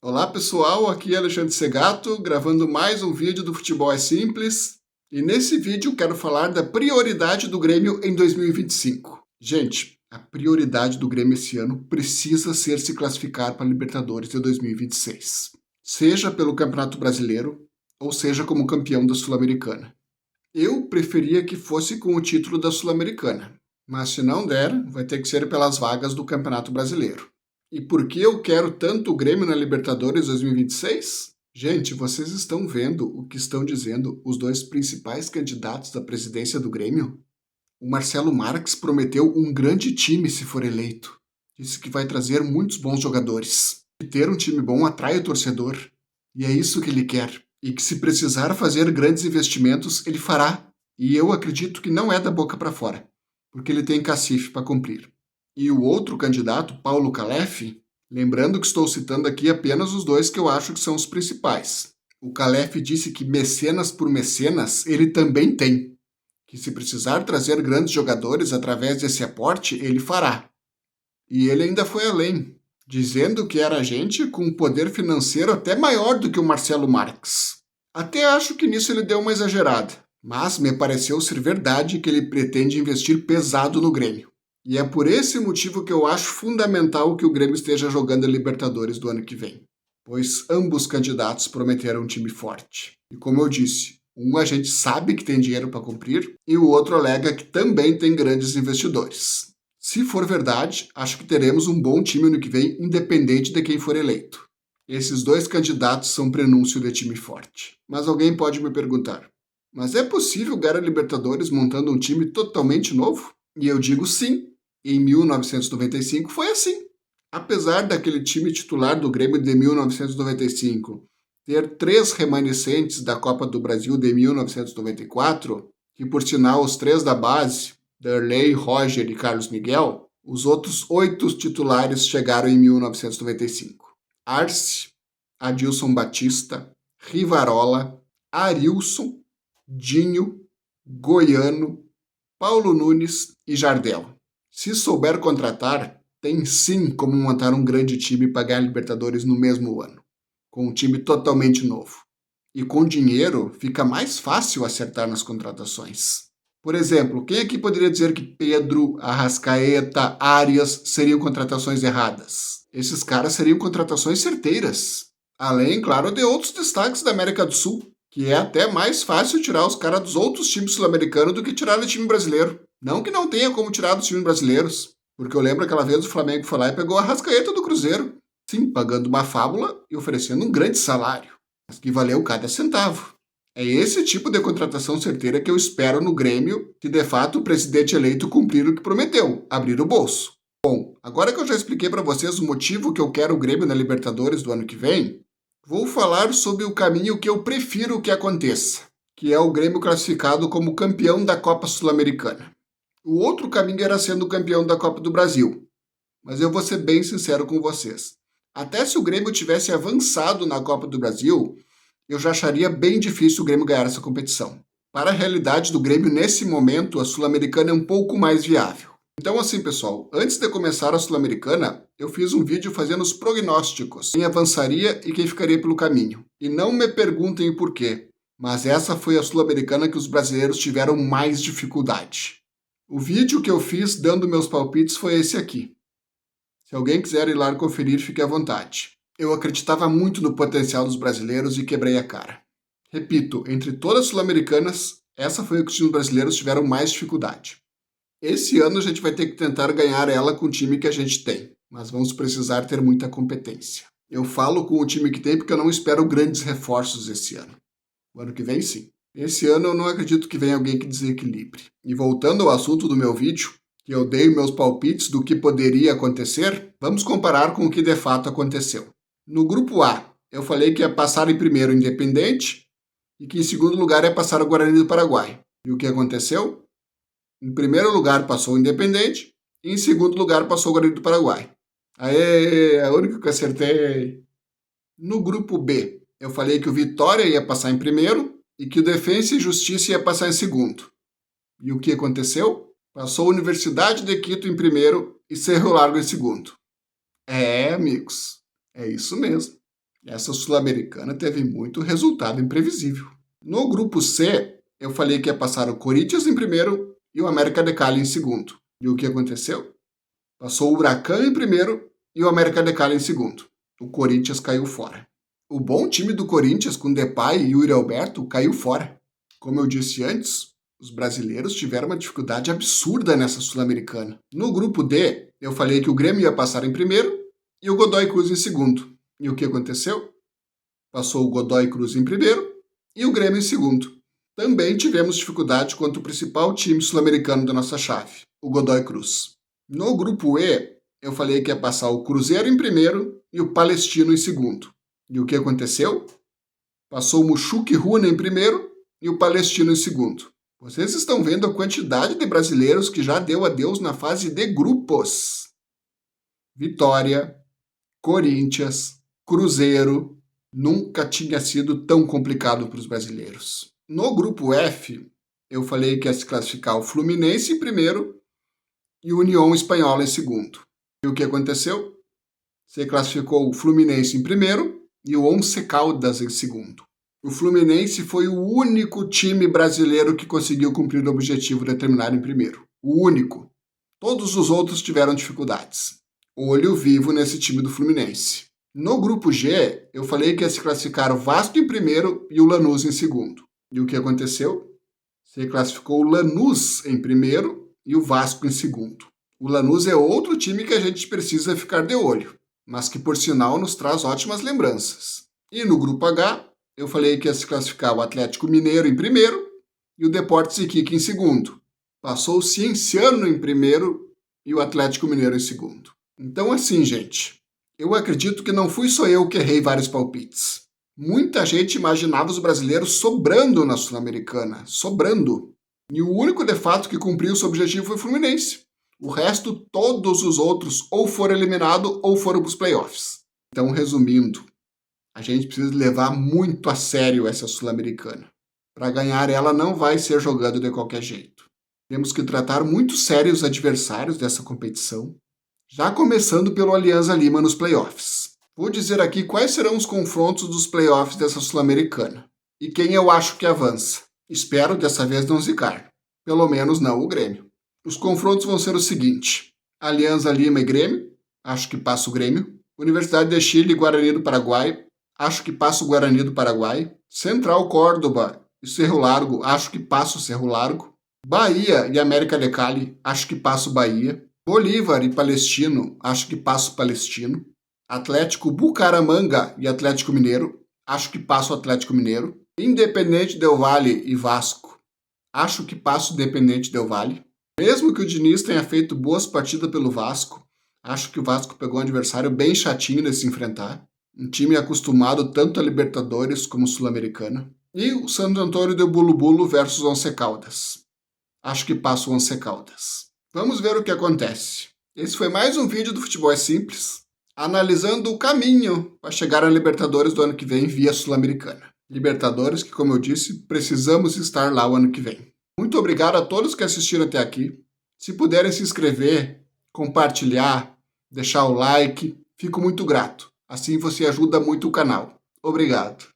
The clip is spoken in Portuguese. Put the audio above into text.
Olá pessoal, aqui é Alexandre Segato, gravando mais um vídeo do Futebol é Simples. E nesse vídeo quero falar da prioridade do Grêmio em 2025. Gente, a prioridade do Grêmio esse ano precisa ser se classificar para a Libertadores de 2026. Seja pelo Campeonato Brasileiro, ou seja como campeão da Sul-Americana. Eu preferia que fosse com o título da Sul-Americana, mas se não der, vai ter que ser pelas vagas do Campeonato Brasileiro. E por que eu quero tanto o Grêmio na Libertadores 2026? Gente, vocês estão vendo o que estão dizendo os dois principais candidatos da presidência do Grêmio? O Marcelo Marques prometeu um grande time se for eleito. Disse que vai trazer muitos bons jogadores. E ter um time bom atrai o torcedor. E é isso que ele quer. E que se precisar fazer grandes investimentos, ele fará. E eu acredito que não é da boca para fora, porque ele tem cacife para cumprir. E o outro candidato, Paulo Calef, lembrando que estou citando aqui apenas os dois que eu acho que são os principais. O Calef disse que mecenas por mecenas ele também tem, que se precisar trazer grandes jogadores através desse aporte, ele fará. E ele ainda foi além, dizendo que era gente com um poder financeiro até maior do que o Marcelo Marques. Até acho que nisso ele deu uma exagerada, mas me pareceu ser verdade que ele pretende investir pesado no Grêmio. E é por esse motivo que eu acho fundamental que o Grêmio esteja jogando a Libertadores do ano que vem, pois ambos candidatos prometeram um time forte. E como eu disse, um a gente sabe que tem dinheiro para cumprir e o outro alega que também tem grandes investidores. Se for verdade, acho que teremos um bom time ano que vem, independente de quem for eleito. Esses dois candidatos são prenúncio de time forte. Mas alguém pode me perguntar, mas é possível ganhar a Libertadores montando um time totalmente novo? E eu digo sim. Em 1995 foi assim. Apesar daquele time titular do Grêmio de 1995 ter 3 remanescentes da Copa do Brasil de 1994, que por sinal os 3 da base, Darley, Roger e Carlos Miguel, os outros 8 titulares chegaram em 1995. Arce, Adilson Batista, Rivarola, Arilson, Dinho, Goiano, Paulo Nunes e Jardel. Se souber contratar, tem sim como montar um grande time para ganhar Libertadores no mesmo ano, com um time totalmente novo. E com dinheiro fica mais fácil acertar nas contratações. Por exemplo, quem aqui poderia dizer que Pedro, Arrascaeta, Arias seriam contratações erradas? Esses caras seriam contratações certeiras. Além, claro, de outros destaques da América do Sul, que é até mais fácil tirar os caras dos outros times sul-americanos do que tirar do time brasileiro. Não que não tenha como tirar dos times brasileiros, porque eu lembro aquela vez o Flamengo foi lá e pegou a Arrascaeta do Cruzeiro. Sim, pagando uma fábula e oferecendo um grande salário, mas que valeu cada centavo. É esse tipo de contratação certeira que eu espero no Grêmio, que de fato o presidente eleito cumprir o que prometeu, abrir o bolso. Bom, agora que eu já expliquei para vocês o motivo que eu quero o Grêmio na Libertadores do ano que vem, vou falar sobre o caminho que eu prefiro que aconteça, que é o Grêmio classificado como campeão da Copa Sul-Americana. O outro caminho era sendo campeão da Copa do Brasil. Mas eu vou ser bem sincero com vocês. Até se o Grêmio tivesse avançado na Copa do Brasil, eu já acharia bem difícil o Grêmio ganhar essa competição. Para a realidade do Grêmio, nesse momento, a Sul-Americana é um pouco mais viável. Então assim, pessoal, antes de começar a Sul-Americana, eu fiz um vídeo fazendo os prognósticos, quem avançaria e quem ficaria pelo caminho. E não me perguntem o porquê, mas essa foi a Sul-Americana que os brasileiros tiveram mais dificuldade. O vídeo que eu fiz dando meus palpites foi esse aqui. Se alguém quiser ir lá conferir, fique à vontade. Eu acreditava muito no potencial dos brasileiros e quebrei a cara. Repito, entre todas as sul-americanas, essa foi a que os times brasileiros tiveram mais dificuldade. Esse ano a gente vai ter que tentar ganhar ela com o time que a gente tem, mas vamos precisar ter muita competência. Eu falo com o time que tem porque eu não espero grandes reforços esse ano. O ano que vem, sim. Esse ano eu não acredito que venha alguém que desequilibre. E voltando ao assunto do meu vídeo, que eu dei meus palpites do que poderia acontecer, vamos comparar com o que de fato aconteceu. No grupo A, eu falei que ia passar em primeiro o Independente e que em segundo lugar ia passar o Guarani do Paraguai. E o que aconteceu? Em primeiro lugar passou o Independente e em segundo lugar passou o Guarani do Paraguai. Aê, é a única que eu acertei. No grupo B, eu falei que o Vitória ia passar em primeiro e que o Defensa e Justiça ia passar em segundo. E o que aconteceu? Passou a Universidade de Quito em primeiro e Cerro Largo em segundo. É, amigos, é isso mesmo. Essa Sul-Americana teve muito resultado imprevisível. No grupo C, eu falei que ia passar o Corinthians em primeiro e o América de Cali em segundo. E o que aconteceu? Passou o Huracan em primeiro e o América de Cali em segundo. O Corinthians caiu fora. O bom time do Corinthians, com Depay e Yuri Alberto, caiu fora. Como eu disse antes, os brasileiros tiveram uma dificuldade absurda nessa Sul-Americana. No grupo D, eu falei que o Grêmio ia passar em primeiro e o Godoy Cruz em segundo. E o que aconteceu? Passou o Godoy Cruz em primeiro e o Grêmio em segundo. Também tivemos dificuldade contra o principal time sul-americano da nossa chave, o Godoy Cruz. No grupo E, eu falei que ia passar o Cruzeiro em primeiro e o Palestino em segundo. E o que aconteceu? Passou o Mushuc Runa em primeiro e o Palestino em segundo. Vocês estão vendo a quantidade de brasileiros que já deu adeus na fase de grupos. Vitória, Corinthians, Cruzeiro, nunca tinha sido tão complicado para os brasileiros. No grupo F, eu falei que ia se classificar o Fluminense em primeiro e o União Espanhola em segundo. E o que aconteceu? Se classificou o Fluminense em primeiro e o Once Caldas em segundo. O Fluminense foi o único time brasileiro que conseguiu cumprir o objetivo de terminar em primeiro. O único. Todos os outros tiveram dificuldades. Olho vivo nesse time do Fluminense. No grupo G, eu falei que ia se classificar o Vasco em primeiro e o Lanús em segundo. E o que aconteceu? Se classificou o Lanús em primeiro e o Vasco em segundo. O Lanús é outro time que a gente precisa ficar de olho, mas que por sinal nos traz ótimas lembranças. E no grupo H, eu falei que ia se classificar o Atlético Mineiro em primeiro e o Deportes Iquique em segundo. Passou o Cienciano em primeiro e o Atlético Mineiro em segundo. Então assim, gente, eu acredito que não fui só eu que errei vários palpites. Muita gente imaginava os brasileiros sobrando na Sul-Americana, sobrando. E o único de fato que cumpriu seu objetivo foi o Fluminense. O resto, todos os outros, ou foram eliminados ou foram para os playoffs. Então, resumindo, a gente precisa levar muito a sério essa Sul-Americana. Para ganhar ela não vai ser jogando de qualquer jeito. Temos que tratar muito sério os adversários dessa competição, já começando pelo Alianza Lima nos playoffs. Vou dizer aqui quais serão os confrontos dos playoffs dessa Sul-Americana e quem eu acho que avança. Espero dessa vez não zicar, pelo menos não o Grêmio. Os confrontos vão ser o seguinte: Alianza Lima e Grêmio, acho que passa o Grêmio. Universidade de Chile e Guarani do Paraguai, acho que passa o Guarani do Paraguai. Central Córdoba e Cerro Largo, acho que passa o Cerro Largo. Bahia e América de Cali, acho que passa o Bahia. Bolívar e Palestino, acho que passa o Palestino. Atlético Bucaramanga e Atlético Mineiro, acho que passa o Atlético Mineiro. Independente Del Valle e Vasco, acho que passa o Independente Del Valle. Mesmo que o Diniz tenha feito boas partidas pelo Vasco, acho que o Vasco pegou um adversário bem chatinho de se enfrentar. Um time acostumado tanto a Libertadores como Sul-Americana. E o Santo Antônio de Bulu Bulu versus Once Caldas. Acho que passa o Once Caldas. Vamos ver o que acontece. Esse foi mais um vídeo do Futebol é Simples, analisando o caminho para chegar à Libertadores do ano que vem via Sul-Americana. Libertadores que, como eu disse, precisamos estar lá o ano que vem. Muito obrigado a todos que assistiram até aqui. Se puderem se inscrever, compartilhar, deixar o like, fico muito grato. Assim você ajuda muito o canal. Obrigado.